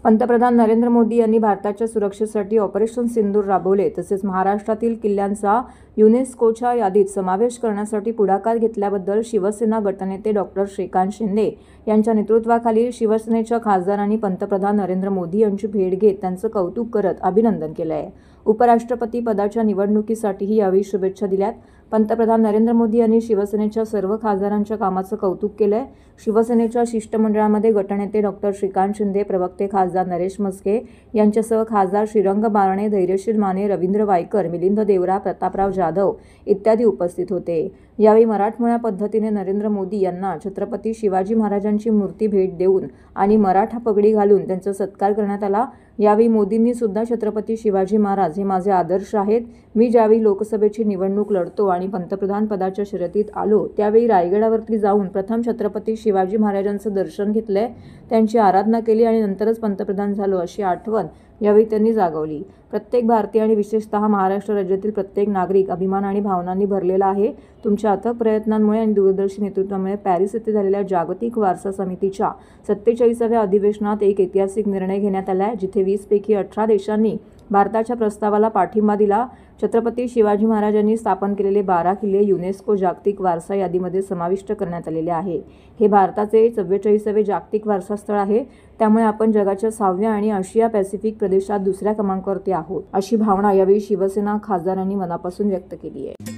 पंतप्रधान नरेंद्र मोदी यांनी भारताच्या सुरक्षेसाठी ऑपरेशन सिंदूर राबवले, तसेच महाराष्ट्रातील किल्ल्यांचा युनेस्कोच्या यादीत समावेश करण्यासाठी पुढाकार घेतल्याबद्दल शिवसेना गटनेते डॉक्टर श्रीकांत शिंदे यांच्या नेतृत्वाखाली शिवसेनेच्या खासदारांनी पंतप्रधान नरेंद्र मोदी यांची भेट घेत त्यांचं कौतुक करत अभिनंदन केलं आहे। उपराष्ट्रपती पदाच्या निवडणुकीसाठीही यावेळी शुभेच्छा दिल्यात। पंतप्रधान नरेंद्र मोदी यांनी शिवसेनेच्या सर्व खासदारांच्या कामाचं कौतुक केलंय। शिवसेनेच्या शिष्टमंडळामध्ये गटनेते डॉक्टर श्रीकांत शिंदे, प्रवक्ते खासदार नरेश म्हस्के यांच्यासह खासदार श्रीरंग बारणे, धैर्यशील माने, रवींद्र वायकर, मिलिंद देवरा, प्रतापराव जाधव इत्यादी उपस्थित होते। यावेळी मराठमोळ्या पद्धतीने नरेंद्र मोदी यांना छत्रपती शिवाजी महाराजांची मूर्ती भेट देऊन आणि मराठा पगडी घालून त्यांचा सत्कार करण्यात आला। यावेळी मोदींनी सुद्धा छत्रपती शिवाजी महाराज हे माझे आदर्श आहेत। मी ज्यावेळी लोकसभेची निवडणूक लढतो आणि पंतप्रधान पदाच्या शर्यतीत आलो त्यावेळी रायगडावरती जाऊन प्रथम छत्रपती शिवाजी महाराजांचं दर्शन घेतलंय, त्यांची आराधना केली आणि नंतरच पंतप्रधान झालो अशी आठवण यावेळी त्यांनी जागवली। प्रत्येक भारतीय आणि विशेषतः महाराष्ट्र राज्यातील प्रत्येक नागरिक अभिमान आणि भावनांनी भरलेला आहे। तुमच्या अथक प्रयत्नांमुळे आणि दूरदर्शी नेतृत्वामुळे पॅरिस येथे झालेल्या जागतिक वारसा समितीच्या 47व्या अधिवेशनात एक ऐतिहासिक निर्णय घेण्यात आला आहे, जिथे 20 पैकी 18 देशांनी भारताच्या प्रस्तावाला पाठिंबा दिला। छत्रपती शिवाजी महाराजांनी स्थापन केलेले 12 किल्ले युनेस्को जागतिक वारसा यादीमध्ये समाविष्ट करण्यात आलेले आहे। हे भारताचे 44वे जागतिक वारसा स्थळ आहे, त्यामुळे आपण जगाच्या 6व्या आणि आशिया पॅसिफिक प्रदेशात दुसऱ्या क्रमांकावरती आहोत, अशी भावना यावेळी शिवसेना खासदारांनी मनापासून व्यक्त केली आहे।